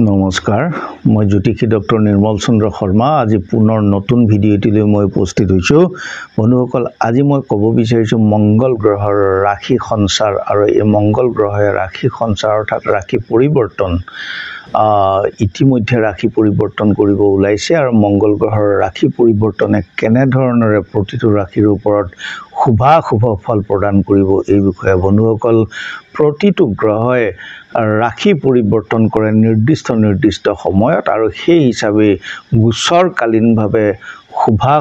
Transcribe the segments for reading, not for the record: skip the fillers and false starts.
নমস্কাৰ মই জ্যোতিষী ডক্টৰ নিৰ্মল চন্দ্ৰ শৰ্মা আজি পুনৰ নতুন ভিডিঅ'টিলৈ মই উপস্থিত হৈছোঁ বন্ধুসকল আজি মই ক'ব বিচাৰিছোঁ মংগল গ্ৰহৰ ৰাশি সঞ্চাৰ আৰু এই মংগল গ্ৰহৰ ৰাশি সঞ্চাৰ অৰ্থাৎ ৰাশি পৰিৱৰ্তন ইতিমধ্যে ৰাশি পৰিৱৰ্তন কৰিব ওলাইছে আৰু মংগল গ্ৰহৰ ৰাশি পৰিৱৰ্তনে কেনে ধৰণৰে প্ৰতিটো ৰাশিৰ ওপৰত শুভ ফল প্ৰদান কৰিব এই বিষয়ে বন্ধুসকল প্ৰতিটো গ্ৰহই ৰাশি পৰিৱৰ্তন কৰে নিৰ্দিষ্ট সময়ত আৰু সেই হিচাপে গোচৰকালীনভাৱে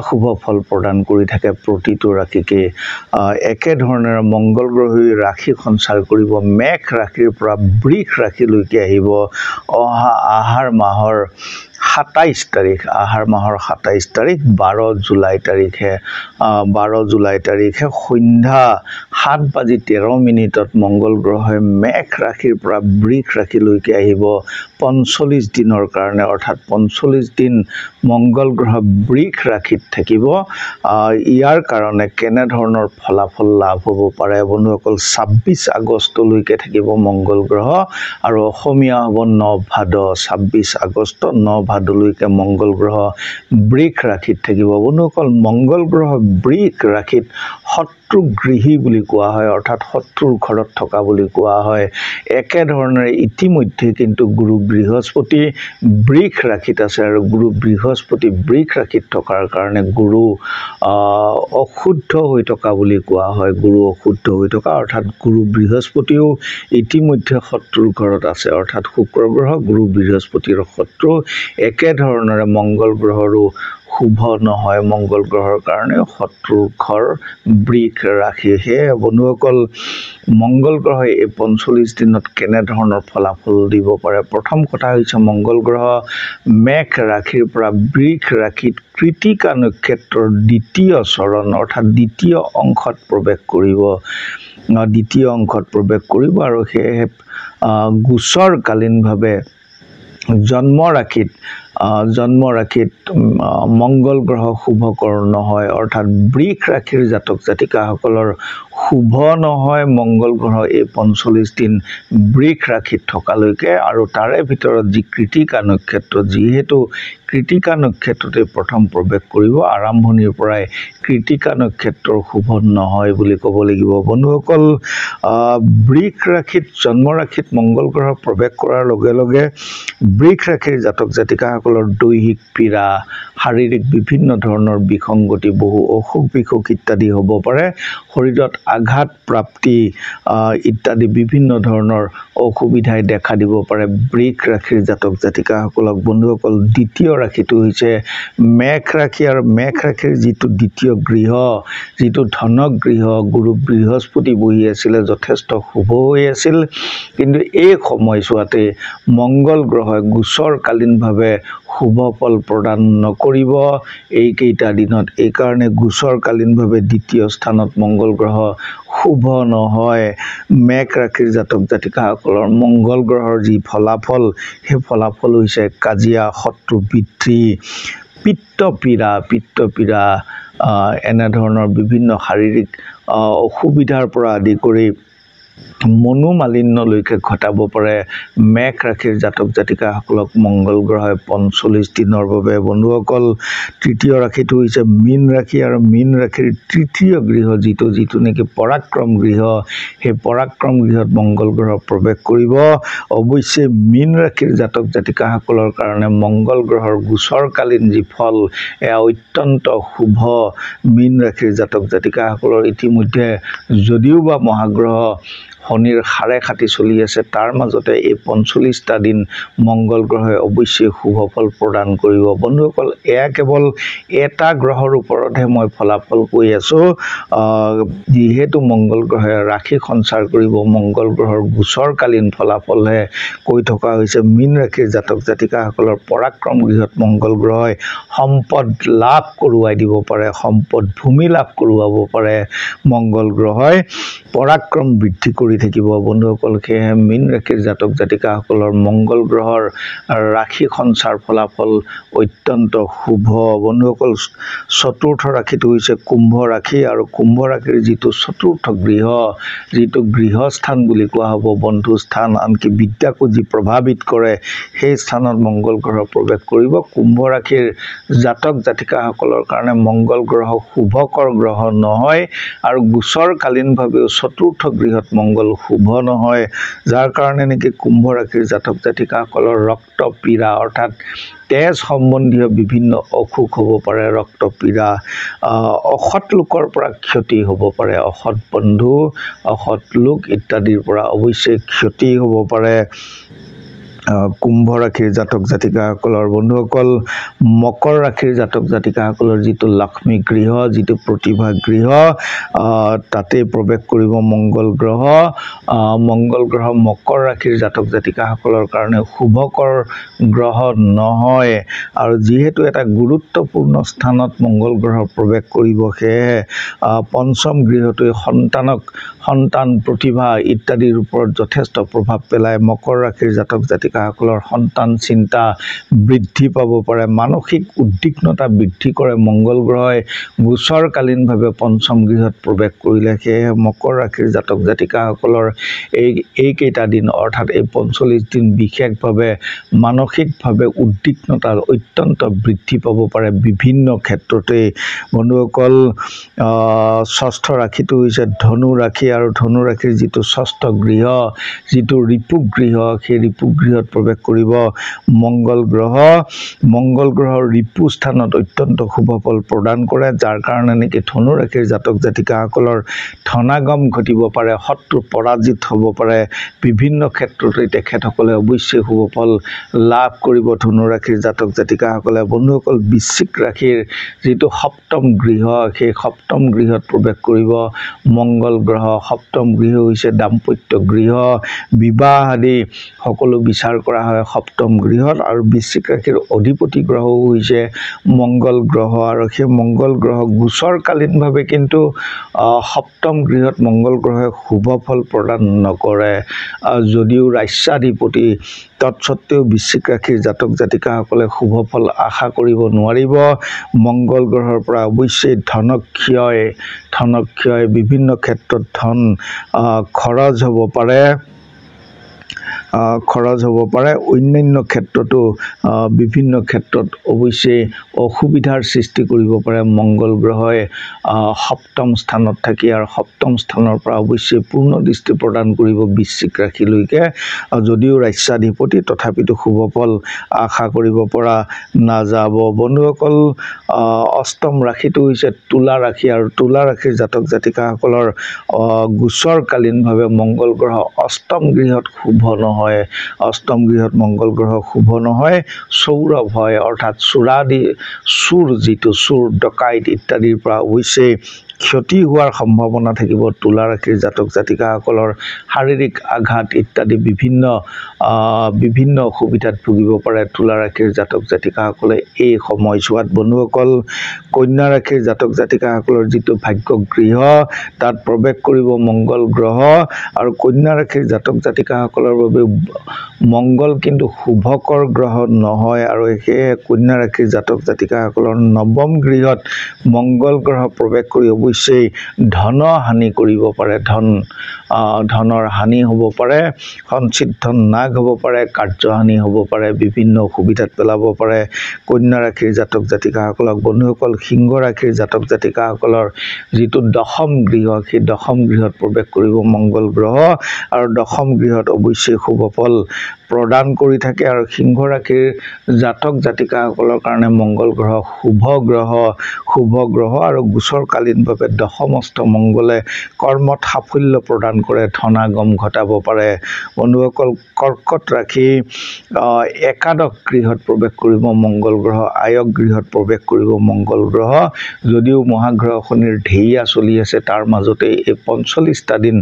শুভ ফল প্ৰদান কৰি থাকে প্ৰতিটো ৰাশিকে একে ধৰণে মংগল গ্ৰহই ৰাশি সঞ্চাৰ কৰিব মেঘ ৰাশিৰ পৰা বৃষ ৰাশিলৈকে আহিব আহাৰ মাহৰ 27 তাৰিখ 12 জুলাই তাৰিখে সন্ধ্যা 7:13 মংগল গ্ৰহই মেঘ ৰাশিৰ পৰা বৃষ ৰাশিলৈকে আহিব 45 দিনৰ কাৰণে অৰ্থাৎ 45 দিন মংগল গ্ৰহ বৃষ ৰাশিত থাকিব ইয়াৰ কাৰণে কেনে ধৰণৰ ফলাফল লাভ হ'ব পাৰে বন্ধুসকল 26 আগষ্টলৈকে থাকিব মংগল গ্ৰহ আৰু অসমীয়া হ'ব 9 ভাদ 26 আগষ্ট 9 ভাদলৈকে মংগল গ্ৰহ বৃষ ৰাশিত থাকিব বন্ধুসকল মংগল গ্ৰহ বৃষ ৰাশিত শত্ৰুগৃহী বুলি কোৱা হয় অৰ্থাৎ শত্ৰুৰ ঘৰত থকা বুলি কোৱা হয় একে ধৰণে ইতিমধ্যে কিন্তু গুৰু বৃহস্পতি বৃষ ৰাশিত আছে আৰু গুৰু বৃহস্পতি বৃষ ৰাশিত থকাৰ কাৰণে গুৰু অশুদ্ধ হৈ থকা বুলি কোৱা হয় গুৰু অশুদ্ধ হৈ থকা অৰ্থাৎ গুৰু বৃহস্পতিও ইতিমধ্যে শত্ৰুৰ ঘৰত আছে অৰ্থাৎ শুক্ৰ গ্ৰহ গুৰু বৃহস্পতিৰ শত্ৰু একে ধৰণৰে মংগল গ্ৰহৰো শুভ নহয় মংগল গ্ৰহৰ কাৰণে শত্ৰুৰ ঘৰ বৃষ ৰাশি হে বন্ধুসকল মংগল গ্ৰহই এই 45 দিনত কেনে ধৰণৰ ফলাফল দিব পাৰে প্ৰথম কথা হৈছে মংগল গ্ৰহ মেঘ ৰাশিৰ পৰা বৃষ ৰাশিত কৃতিকা নক্ষত্ৰৰ দ্বিতীয় চৰণ অৰ্থাৎ দ্বিতীয় অংশত প্ৰৱেশ কৰিব আৰু সেয়ে গোচৰকালীনভাৱে জন্ম ৰাশিত মংগল গ্ৰহ শুভকৰ নহয় অৰ্থাৎ বৃষ ৰাশিৰ জাতক জাতিকাসকলৰ শুভ নহয় মংগল গ্ৰহ এই 45 দিন বৃষ ৰাশিত থকালৈকে আৰু তাৰে ভিতৰত যি কৃতিকা নক্ষত্ৰ যিহেতু কৃতিকা নক্ষত্ৰতে প্ৰথম প্ৰৱেশ কৰিব আৰম্ভণিৰ পৰাই কৃতিকা নক্ষত্ৰৰ শুভ নহয় বুলি ক'ব লাগিব বন্ধুসকল বৃষ ৰাশিত জন্ম ৰাশিত মংগল গ্ৰহ প্ৰৱেশ কৰাৰ লগে লগে বৃষ ৰাশিৰ জাতক জাতিকাসকলৰ দৈহিক পীড়া শাৰীৰিক বিভিন্ন ধৰণৰ বিসংগতি বহু অসুখ বিসুখ ইত্যাদি হ'ব পাৰে শৰীৰত আঘাত প্ৰাপ্তি ইত্যাদি বিভিন্ন ধৰণৰ অসুবিধাই দেখা দিব পাৰে বৃষ ৰাশিৰ জাতক জাতিকাসকলক বন্ধুসকল দ্বিতীয় ৰাশিটো হৈছে মেঘ ৰাশি আৰু মেঘ ৰাশিৰ যিটো দ্বিতীয় গৃহ যিটো ধনক গৃহ গুৰু বৃহস্পতি বহি আছিলে যথেষ্ট শুভ হৈ আছিল কিন্তু এই সময়ছোৱাতে মংগল গ্ৰহই গোচৰকালীনভাৱে শুভ ফল প্ৰদান নকৰিব এইকেইটা দিনত এই কাৰণে গোচৰকালীনভাৱে দ্বিতীয় স্থানত মংগল গ্ৰহ শুভ নহয় মেঘ ৰাশিৰ জাতক জাতিকাসকলৰ মংগল গ্ৰহৰ যি ফলাফল সেই ফলাফল হৈছে কাজিয়া শত্ৰু বৃদ্ধি পিত্ত পীড়া এনে ধৰণৰ বিভিন্ন শাৰীৰিক অসুবিধাৰ পৰা আদি কৰি মনোমালিন্যলৈকে ঘটাব পাৰে মেঘ ৰাশিৰ জাতক জাতিকাসকলক মংগল গ্ৰহই 45 দিনৰ বাবে বন্ধুসকল তৃতীয় ৰাশিটো হৈছে মীন ৰাশি আৰু মীন ৰাশিৰ তৃতীয় গৃহ যিটো নেকি পৰাক্ৰম গৃহ সেই পৰাক্ৰম গৃহত মংগল গ্ৰহ প্ৰৱেশ কৰিব অৱশ্যে মীন ৰাশিৰ জাতক জাতিকাসকলৰ কাৰণে মংগল গ্ৰহৰ গোচৰকালীন যি ফল এয়া অত্যন্ত শুভ মীন ৰাশিৰ জাতক জাতিকাসকলৰ ইতিমধ্যে যদিও বা মহাগ্ৰহ শনিৰ হাৰে খাটি চলি আছে তাৰ মাজতে এই 45টা দিন মংগল গ্ৰহে অৱশ্যে শুভ ফল প্ৰদান কৰিব বন্ধুসকল এয়া কেৱল এটা গ্ৰহৰ ওপৰতহে মই ফলাফল কৈ আছোঁ যিহেতু মংগল গ্ৰহে ৰাশি সঞ্চাৰ কৰিব মংগল গ্ৰহৰ গোচৰকালীন ফলাফলহে কৈ থকা হৈছে মীন ৰাশিৰ জাতক জাতিকাসকলৰ পৰাক্ৰম গৃহত মংগল গ্ৰহই সম্পদ লাভ কৰোৱাই দিব পাৰে সম্পদ ভূমি লাভ কৰোৱাব পাৰে মংগল গ্ৰহই পৰাক্ৰম বৃদ্ধি কৰি থাকিব বন্ধুসকল সেয়েহে মীন ৰাশিৰ জাতক জাতিকাসকলৰ মংগল গ্ৰহৰ ৰাশি সঞ্চাৰ ফলাফল অত্যন্ত শুভ বন্ধুসকল চতুৰ্থ ৰাশিটো হৈছে কুম্ভ ৰাশি আৰু কুম্ভ ৰাশিৰ যিটো চতুৰ্থ গৃহ যিটো গৃহস্থান বুলি কোৱা হ'ব বন্ধু স্থান আনকি বিদ্যাকো যি প্ৰভাৱিত কৰে সেই স্থানত মংগল গ্ৰহ প্ৰৱেশ কৰিব কুম্ভ ৰাশিৰ জাতক জাতিকাসকলৰ কাৰণে মংগল গ্ৰহ শুভকৰ গ্ৰহ নহয় আৰু গোচৰকালীনভাৱেও চতুৰ্থ গৃহত মংগল শুভ নহয় যাৰ কাৰণে নেকি কুম্ভ ৰাশিৰ জাতক জাতিকাসকলৰ ৰক্ত পীড়া অৰ্থাৎ তেজ সম্বন্ধীয় বিভিন্ন অসুখ হ'ব পাৰে ৰক্ত পীড়া অসৎ লোকৰ পৰা ক্ষতি হ'ব পাৰে অসৎ বন্ধু অসৎ লোক ইত্যাদিৰ পৰা অৱশ্যে ক্ষতি হ'ব পাৰে কুম্ভ ৰাশিৰ জাতক জাতিকাসকলৰ বন্ধুসকল মকৰ ৰাশিৰ জাতক জাতিকাসকলৰ যিটো লক্ষ্মী গৃহ যিটো প্ৰতিভা গৃহ তাতে প্ৰৱেশ কৰিব মংগল গ্ৰহ মকৰ ৰাশিৰ জাতক জাতিকাসকলৰ কাৰণে শুভকৰ গ্ৰহ নহয় আৰু যিহেতু এটা গুৰুত্বপূৰ্ণ স্থানত মংগল গ্ৰহ প্ৰৱেশ কৰিব সেয়েহে পঞ্চম গৃহটোৱে সন্তান প্ৰতিভা ইত্যাদিৰ ওপৰত যথেষ্ট প্ৰভাৱ পেলায় মকৰ ৰাশিৰ জাতক জাতিকাসকলৰ সন্তান চিন্তা বৃদ্ধি পাব পাৰে মানসিক উদ্বিগ্নতা বৃদ্ধি কৰে মংগল গ্ৰহই গোচৰকালীনভাৱে পঞ্চম গৃহত প্ৰৱেশ কৰিলে সেয়েহে মকৰ ৰাশিৰ জাতক জাতিকাসকলৰ এইকেইটা দিন অৰ্থাৎ এই ৪৫ দিন বিশেষভাৱে মানসিকভাৱে উদ্বিগ্নতা অত্যন্ত বৃদ্ধি পাব পাৰে বিভিন্ন ক্ষেত্ৰতে বন্ধুসকল ষষ্ঠ ৰাশিটো হৈছে ধনু ৰাশি আৰু ধনু ৰাশিৰ যিটো ষষ্ঠ গৃহ যিটো ৰিপুগৃহ সেই ৰিপুগৃহত প্ৰৱেশ কৰিব মংগল গ্ৰহৰ ৰিপু স্থানত অত্যন্ত শুভ ফল প্ৰদান কৰে যাৰ কাৰণে নেকি ধনু ৰাশিৰ জাতক জাতিকাসকলৰ ধনাগম ঘটিব পাৰে শত্ৰু পৰাজিত হ'ব পাৰে বিভিন্ন ক্ষেত্ৰতে তেখেতসকলে অৱশ্যে শুভ ফল লাভ কৰিব ধনু ৰাশিৰ জাতক জাতিকাসকলে বন্ধুসকল বৃশ্চিক ৰাশিৰ যিটো সপ্তম গৃহ সেই সপ্তম গৃহত প্ৰৱেশ কৰিব মংগল গ্ৰহ সপ্তম গৃহ হৈছে দাম্পত্য গৃহ বিবাহ আদি সকলো বিচাৰ কৰা হয় সপ্তম গৃহত আৰু বৃশ্চিক ৰাশিৰ অধিপতি গ্ৰহও হৈছে মংগল গ্ৰহ আৰু সেই মংগল গ্ৰহ গোচৰকালীনভাৱে কিন্তু সপ্তম গৃহত মংগল গ্ৰহে শুভ ফল প্ৰদান নকৰে যদিও ৰাজ্যাধিপতি তৎসত্ত্বেও বৃশ্চিক ৰাশিৰ জাতক জাতিকাসকলে শুভ ফল আশা কৰিব নোৱাৰিব মংগল গ্ৰহৰ পৰা অৱশ্যে ধনক্ষয় বিভিন্ন ক্ষেত্ৰত ধন খৰচ হ'ব পাৰে অন্যান্য ক্ষেত্ৰতো বিভিন্ন ক্ষেত্ৰত অৱশ্যে অসুবিধাৰ সৃষ্টি কৰিব পাৰে মংগল গ্ৰহই সপ্তম স্থানত থাকি আৰু সপ্তম স্থানৰ পৰা অৱশ্যে পূৰ্ণ দৃষ্টি প্ৰদান কৰিব বৃশ্চিক ৰাশিলৈকে যদিও ৰাজ্যাধিপতি তথাপিতো শুভ ফল আশা কৰিব পৰা নাযাব বন্ধুসকল অষ্টম ৰাশিটো হৈছে তুলা ৰাশি আৰু তুলা ৰাশিৰ জাতক জাতিকাসকলৰ গোচৰকালীনভাৱে মংগল গ্ৰহ অষ্টম গৃহত শুভ নহয় অষ্টম গৃহত মংগল গ্ৰহ শুভ নহয় সৌৰভ হয় অৰ্থাৎ চোৰ ডকাইত ইত্যাদিৰ পৰা অৱশ্যে ক্ষতি হোৱাৰ সম্ভাৱনা থাকিব তুলা ৰাশিৰ জাতক জাতিকাসকলৰ শাৰীৰিক আঘাত ইত্যাদি বিভিন্ন অসুবিধাত ভুগিব পাৰে তুলা ৰাশিৰ জাতক জাতিকাসকলে এই সময়ছোৱাত বন্ধুসকল কন্যা ৰাশিৰ জাতক জাতিকাসকলৰ যিটো ভাগ্য গৃহ তাত প্ৰৱেশ কৰিব মংগল গ্ৰহ আৰু কন্যা ৰাশিৰ জাতক জাতিকাসকলৰ বাবে মংগল কিন্তু শুভকৰ গ্ৰহ নহয় আৰু সেয়ে কন্যা ৰাশিৰ জাতক জাতিকাসকলৰ নৱম গৃহত মংগল গ্ৰহ প্ৰৱেশ কৰি অৱশ্যে ধন হানি কৰিব পাৰে ধনৰ হানি হ'ব পাৰে সঞ্চিত ধন নাগ হ'ব পাৰে কাৰ্যহানি হ'ব পাৰে বিভিন্ন অসুবিধাত পেলাব পাৰে কন্যা ৰাশিৰ জাতক জাতিকাসকলক বন্ধুসকল সিংহ ৰাশিৰ জাতক জাতিকাসকলৰ যিটো দশম গৃহ সেই দশম গৃহত প্ৰৱেশ কৰিব মংগল গ্ৰহ আৰু দশম গৃহত অৱশ্যে শুভ ফল প্ৰদান কৰি থাকে আৰু সিংহ ৰাশিৰ জাতক জাতিকাসকলৰ কাৰণে মংগল গ্ৰহ শুভ গ্ৰহ আৰু গোচৰকালীনভাৱে দশমস্থ মংগলে কৰ্মত সাফল্য প্ৰদান কৰে ধনাগম ঘটাব পাৰে বন্ধুসকল কৰ্কট ৰাশি একাদশ গৃহত প্ৰৱেশ কৰিব মংগল গ্ৰহ আয়ক গৃহত প্ৰৱেশ কৰিব মংগল গ্ৰহ যদিও মহাগ্ৰহ শনিৰ ঢেইয়া চলি আছে তাৰ মাজতে এই ৪৫টা দিন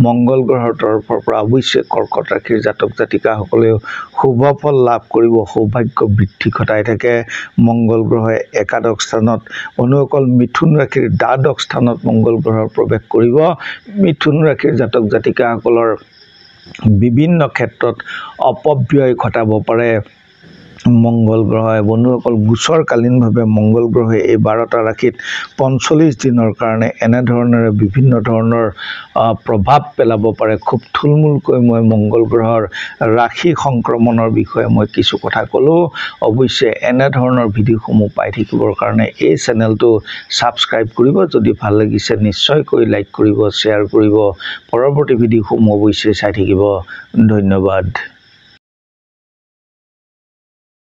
মংগল গ্ৰহৰ তৰফৰ পৰা অৱশ্যে কৰ্কট ৰাশিৰ জাতক জাতিকাসকলেও শুভ ফল লাভ কৰিব সৌভাগ্য বৃদ্ধি ঘটাই থাকে মংগল গ্ৰহে একাদশ স্থানত বন্ধুসকল মিথুন ৰাশিৰ দ্বাদশ স্থানত মংগল গ্ৰহৰ প্ৰৱেশ কৰিব মিথুন ৰাশিৰ জাতক জাতিকাসকলৰ বিভিন্ন ক্ষেত্ৰত অপব্যয় ঘটাব পাৰে মংগল গ্ৰহই। বন্ধুসকল, গোচৰকালীনভাৱে মংগল গ্ৰহে এই 12টা ৰাশিত 45 দিনৰ কাৰণে এনেধৰণেৰে বিভিন্ন ধৰণৰ প্ৰভাৱ পেলাব পাৰে। খুব থুলমূলকৈ মই মংগল গ্ৰহৰ ৰাশি সংক্ৰমণৰ বিষয়ে মই কিছু কথা ক'লোঁ। অৱশ্যে এনেধৰণৰ ভিডিঅ'সমূহ পাই থাকিবৰ কাৰণে এই চেনেলটো ছাবস্ক্ৰাইব কৰিব। যদি ভাল লাগিছে নিশ্চয়কৈ লাইক কৰিব, শ্বেয়াৰ কৰিব। পৰৱৰ্তী ভিডিঅ'সমূহ অৱশ্যে চাই থাকিব। ধন্যবাদ।